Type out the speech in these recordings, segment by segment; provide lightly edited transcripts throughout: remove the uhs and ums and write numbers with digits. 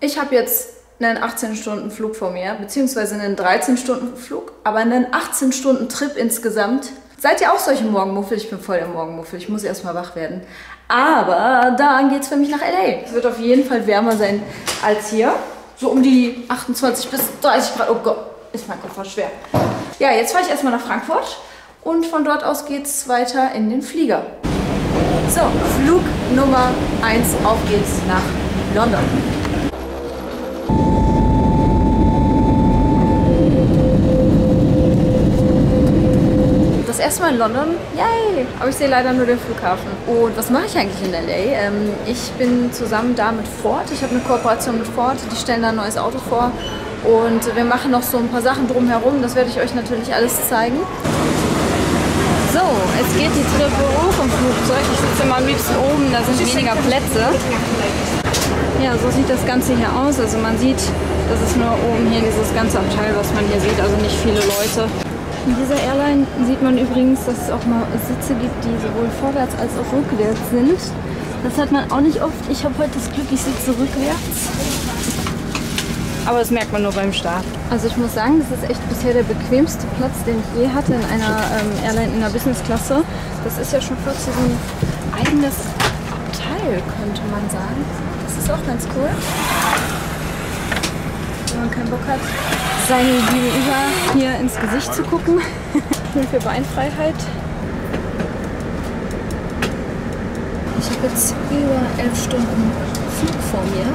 Ich habe jetzt einen 18-Stunden-Flug vor mir, beziehungsweise einen 13-Stunden-Flug, aber einen 18-Stunden-Trip insgesamt. Seid ihr auch solche Morgenmuffel? Ich bin voll der Morgenmuffel. Ich muss erstmal wach werden. Aber dann geht's für mich nach LA. Es wird auf jeden Fall wärmer sein als hier. So um die 28 bis 30 Grad. Oh Gott, ist mein Kopf schwer. Ja, jetzt fahre ich erstmal nach Frankfurt und von dort aus geht's weiter in den Flieger. So, Flug Nummer 1, auf geht's nach London. Das erste Mal in London, yay! Aber ich sehe leider nur den Flughafen. Und was mache ich eigentlich in LA? Ich bin zusammen da mit Ford. Ich habe eine Kooperation mit Ford. Die stellen da ein neues Auto vor. Und wir machen noch so ein paar Sachen drumherum. Das werde ich euch natürlich alles zeigen. So, es geht die Treppe hoch im Flugzeug. Ich sitze immer am liebsten oben, da sind weniger Plätze. Ja, so sieht das Ganze hier aus. Also man sieht, das ist nur oben hier dieses ganze Abteil, was man hier sieht. Also nicht viele Leute. In dieser Airline sieht man übrigens, dass es auch mal Sitze gibt, die sowohl vorwärts als auch rückwärts sind. Das hat man auch nicht oft. Ich habe heute das Glück, ich sitze rückwärts. Aber das merkt man nur beim Start. Also ich muss sagen, das ist echt bisher der bequemste Platz, den ich je hatte in einer Airline in der Business-Klasse. Das ist ja schon fast so ein eigenes Abteil, könnte man sagen. Das ist auch ganz cool. Wenn man keinen Bock hat, seinem Gegenüber hier ins Gesicht zu gucken. Schön für Beinfreiheit. Ich habe jetzt über 11 Stunden Flug vor mir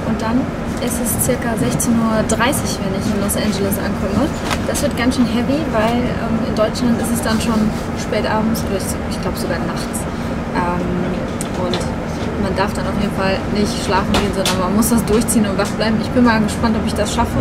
und dann ist es ca. 16:30 Uhr, wenn ich in Los Angeles ankomme. Das wird ganz schön heavy, weil in Deutschland ist es dann schon spät abends oder ich glaube sogar nachts. Und man darf dann auf jeden Fall nicht schlafen gehen, sondern man muss das durchziehen und wach bleiben. Ich bin mal gespannt, ob ich das schaffe.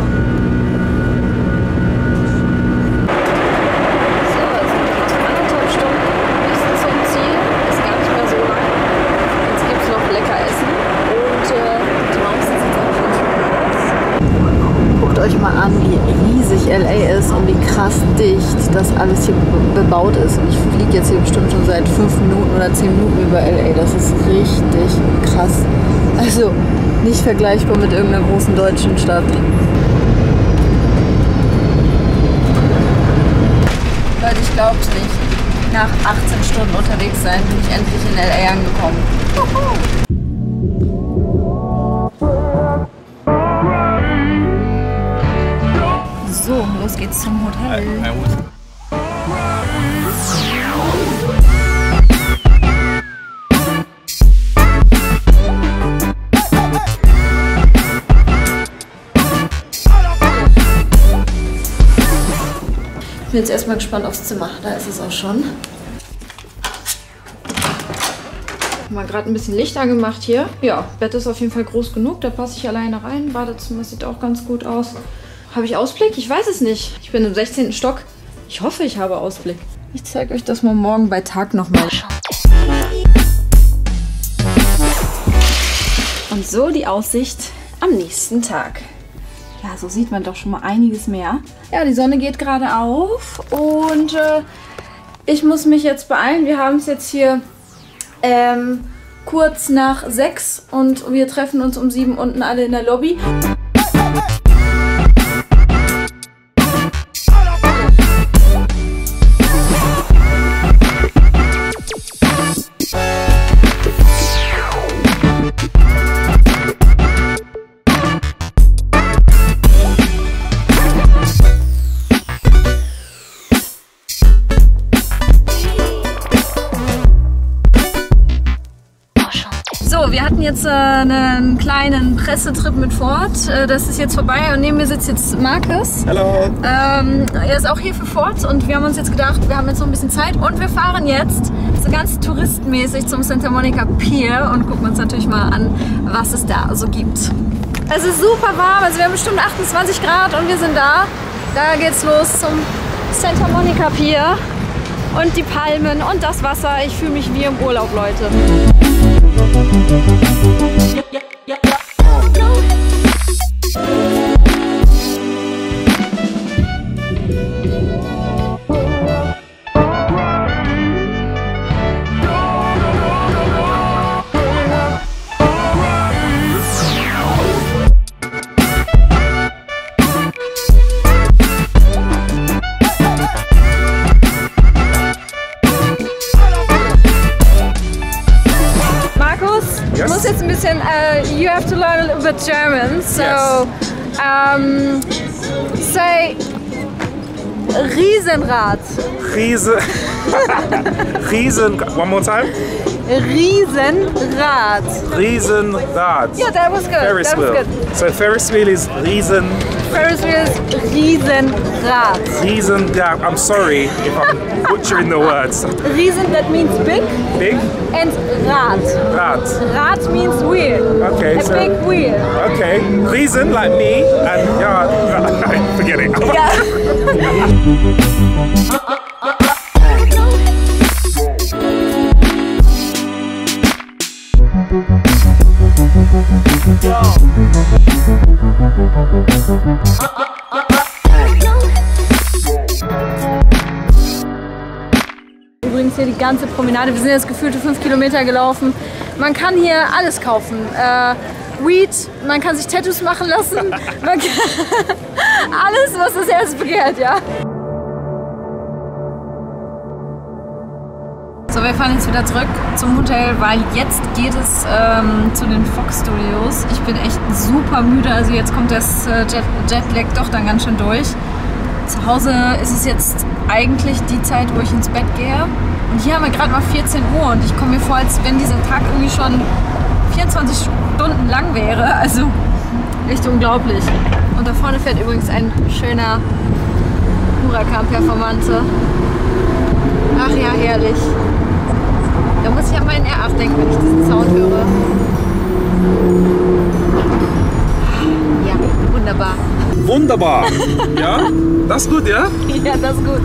Euch mal an, wie riesig LA ist und wie krass dicht das alles hier bebaut ist. Und ich fliege jetzt hier bestimmt schon seit 5 Minuten oder 10 Minuten über LA. Das ist richtig krass. Also nicht vergleichbar mit irgendeiner großen deutschen Stadt. Leute, ich glaub's nicht. Nach 18 Stunden unterwegs sein bin ich endlich in LA angekommen. So, los geht's zum Hotel. Ich bin jetzt erstmal gespannt aufs Zimmer. Da ist es auch schon. Mal gerade ein bisschen Licht angemacht hier. Ja, Bett ist auf jeden Fall groß genug. Da passe ich alleine rein. Badezimmer sieht auch ganz gut aus. Habe ich Ausblick? Ich weiß es nicht. Ich bin im 16. Stock. Ich hoffe, ich habe Ausblick. Ich zeige euch das mal morgen bei Tag nochmal. Und so die Aussicht am nächsten Tag. Ja, so sieht man doch schon mal einiges mehr. Ja, die Sonne geht gerade auf und ich muss mich jetzt beeilen. Wir haben es jetzt hier kurz nach 6 und wir treffen uns um 7 unten alle in der Lobby. So, wir hatten jetzt einen kleinen Pressetrip mit Ford. Das ist jetzt vorbei und neben mir sitzt jetzt Markus. Hallo. Er ist auch hier für Ford und wir haben uns jetzt gedacht, wir haben jetzt noch ein bisschen Zeit und wir fahren jetzt so ganz touristenmäßig zum Santa Monica Pier und gucken uns natürlich mal an, was es da so gibt. Es ist super warm, also wir haben bestimmt 28 Grad und wir sind da. Da geht's los zum Santa Monica Pier und die Palmen und das Wasser. Ich fühle mich wie im Urlaub, Leute. little bit German, so say Riesenrad. One more time. Riesenrad. Riesenrad. Yeah, that was good. Ferris wheel. Good. So Ferris wheel is Riesen. Ferris wheel is Riesenrad. Riesenrad. I'm sorry if I'm butchering the words. Riesen, that means big. Big. And Rad. Rad. Rad means wheel. Okay. A big wheel. Okay. Riesen like me and yeah. Forget it. Yeah. Übrigens hier die ganze Promenade. Wir sind jetzt gefühlte 5 Kilometer gelaufen. Man kann hier alles kaufen. Weed, man kann sich Tattoos machen lassen. Man kann alles, was das Herz begehrt, ja. So, wir fahren jetzt wieder zurück zum Hotel, weil jetzt geht es zu den Fox Studios. Ich bin echt super müde, also jetzt kommt das Jetlag doch dann ganz schön durch. Zu Hause ist es jetzt eigentlich die Zeit, wo ich ins Bett gehe. Und hier haben wir gerade mal 14 Uhr und ich komme mir vor, als wenn dieser Tag irgendwie schon 24 Stunden lang wäre. Also echt unglaublich. Und da vorne fährt übrigens ein schöner Huracan Performante. Ach ja, herrlich. Da muss ich an meinen R8 denken, wenn ich diesen Sound höre. Ja, wunderbar. Wunderbar. Ja? Das ist gut, ja? Ja, das ist gut.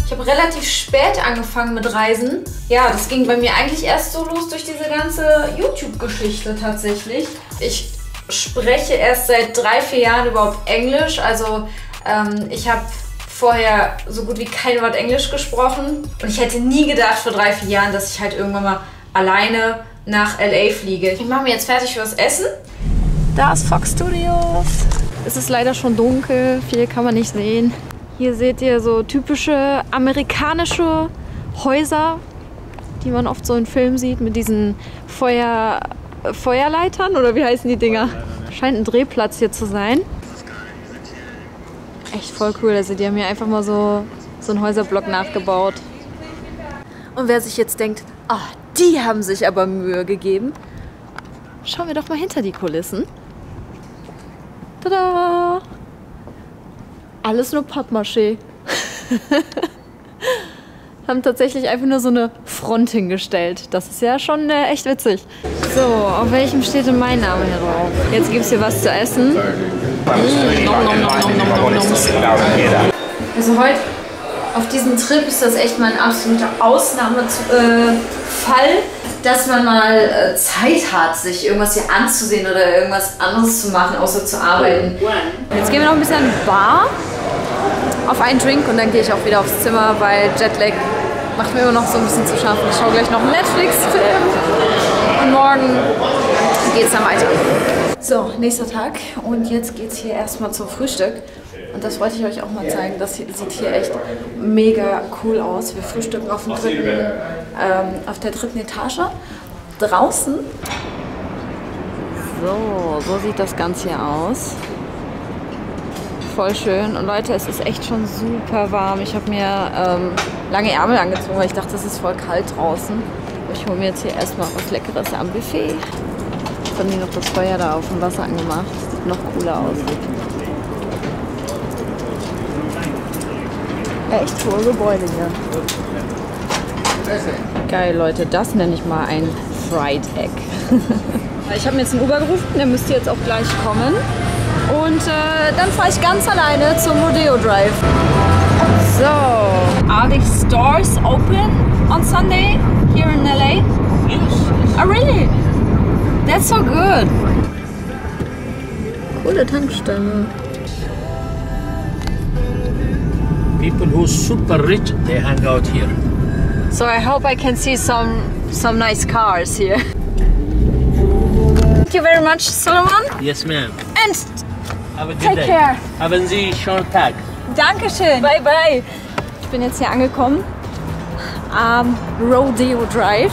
Ich habe relativ spät angefangen mit Reisen. Ja, das ging bei mir eigentlich erst so los durch diese ganze YouTube-Geschichte tatsächlich. Ich spreche erst seit 3-4 Jahren überhaupt Englisch. Also ich habe vorher so gut wie kein Wort Englisch gesprochen. Und ich hätte nie gedacht vor 3-4 Jahren, dass ich halt irgendwann mal alleine nach LA fliege. Ich mache mir jetzt fertig fürs Essen. Da ist Fox Studios. Es ist leider schon dunkel, viel kann man nicht sehen. Hier seht ihr so typische amerikanische Häuser, die man oft so in Filmen sieht, mit diesen Feuerleitern oder wie heißen die Dinger? Scheint ein Drehplatz hier zu sein. Echt voll cool, also die haben hier einfach mal so einen Häuserblock nachgebaut. Und wer sich jetzt denkt, ah, die haben sich aber Mühe gegeben, schauen wir doch mal hinter die Kulissen. Tada! Alles nur Pappmaché. Haben tatsächlich einfach nur so eine Front hingestellt. Das ist ja schon echt witzig. So, auf welchem steht denn mein Name hier drauf? Jetzt gibt es hier was zu essen. Also heute auf diesem Trip ist das echt mal ein absoluter Ausnahmefall, dass man mal Zeit hat, sich irgendwas hier anzusehen oder irgendwas anderes zu machen, außer zu arbeiten. Jetzt gehen wir noch ein bisschen an die Bar auf einen Drink und dann gehe ich auch wieder aufs Zimmer, weil Jetlag macht mir immer noch so ein bisschen zu schaffen. Ich schaue gleich noch einen Netflix-Film und morgen geht es dann weiter. So, nächster Tag und jetzt geht es hier erstmal zum Frühstück. Und das wollte ich euch auch mal zeigen. Das sieht hier echt mega cool aus. Wir frühstücken auf der 3. Etage. Draußen. So sieht das Ganze hier aus. Voll schön. Und Leute, es ist echt schon super warm. Ich habe mir lange Ärmel angezogen, weil ich dachte, es ist voll kalt draußen. Ich hole mir jetzt hier erstmal was Leckeres am Buffet. Jetzt haben die noch das Feuer da auf dem Wasser angemacht. Sieht noch cooler aus. Echt hohe Gebäude hier. Geil, Leute, das nenne ich mal ein Fried Egg. Ich habe mir jetzt einen Uber gerufen, der müsste jetzt auch gleich kommen. Und dann fahre ich ganz alleine zum Rodeo Drive. So, are the stores open on Sunday here in LA? Yes. Oh, really? That's so good. Coole Tankstelle. People who are super rich, they hang out here. So I hope I can see some nice cars here. Thank you very much, Solomon. Yes, ma'am. And Have a good take day. care. Haben Sie schon Tag? Dankeschön. Bye, bye. Ich bin jetzt hier angekommen am Rodeo Drive.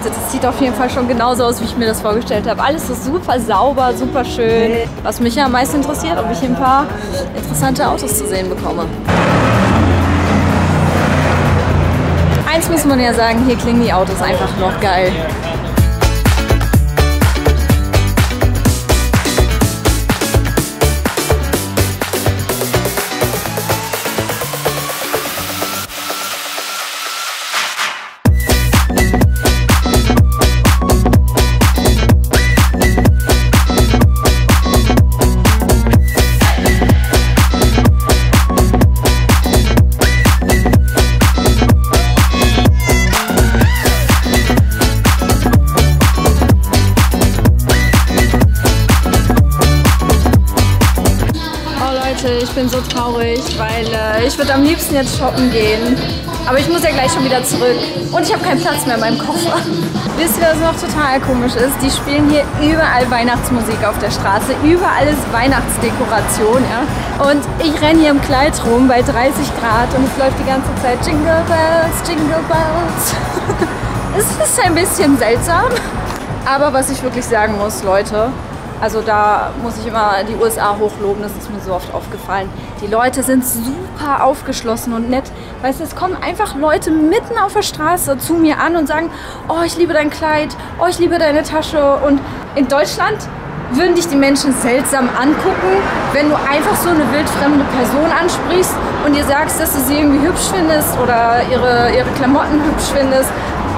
Das sieht auf jeden Fall schon genauso aus, wie ich mir das vorgestellt habe. Alles so super sauber, super schön. Was mich ja am meisten interessiert, ob ich hier ein paar interessante Autos zu sehen bekomme. Eins muss man ja sagen, hier klingen die Autos einfach noch geil. Ich bin so traurig, weil ich würde am liebsten jetzt shoppen gehen. Aber ich muss ja gleich schon wieder zurück. Und ich habe keinen Platz mehr in meinem Koffer. Wisst ihr, was noch total komisch ist? Die spielen hier überall Weihnachtsmusik auf der Straße. Überall ist Weihnachtsdekoration, ja. Und ich renne hier im Kleid rum bei 30 Grad und es läuft die ganze Zeit Jingle Bells, Jingle Bells. Es ist ein bisschen seltsam. Aber was ich wirklich sagen muss, Leute, also da muss ich immer die USA hochloben, das ist mir so oft aufgefallen. Die Leute sind super aufgeschlossen und nett. Weißt du, es kommen einfach Leute mitten auf der Straße zu mir an und sagen, oh, ich liebe dein Kleid, oh, ich liebe deine Tasche. Und in Deutschland würden dich die Menschen seltsam angucken, wenn du einfach so eine wildfremde Person ansprichst und ihr sagst, dass du sie irgendwie hübsch findest oder ihre Klamotten hübsch findest.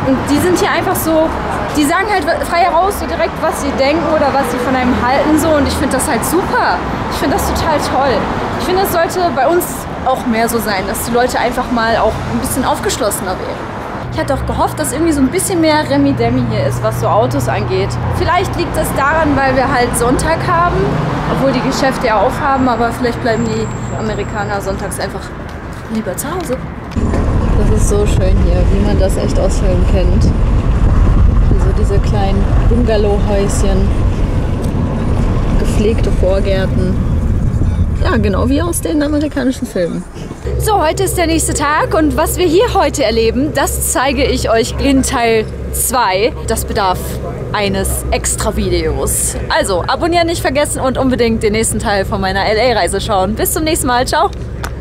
Und die sind hier einfach so, die sagen halt frei heraus so direkt, was sie denken oder was sie von einem halten so, und ich finde das halt super. Ich finde das total toll. Ich finde, es sollte bei uns auch mehr so sein, dass die Leute einfach mal auch ein bisschen aufgeschlossener wären. Ich hatte auch gehofft, dass irgendwie so ein bisschen mehr Remi-Demi hier ist, was so Autos angeht. Vielleicht liegt das daran, weil wir halt Sonntag haben, obwohl die Geschäfte ja aufhaben, aber vielleicht bleiben die Amerikaner sonntags einfach lieber zu Hause. Das ist so schön hier, wie man das echt aus Filmen kennt. Also diese kleinen Bungalow-Häuschen, gepflegte Vorgärten. Ja, genau wie aus den amerikanischen Filmen. So, heute ist der nächste Tag und was wir hier heute erleben, das zeige ich euch in Teil 2. Das bedarf eines extra Videos. Also, abonnieren nicht vergessen und unbedingt den nächsten Teil von meiner LA-Reise schauen. Bis zum nächsten Mal. Ciao!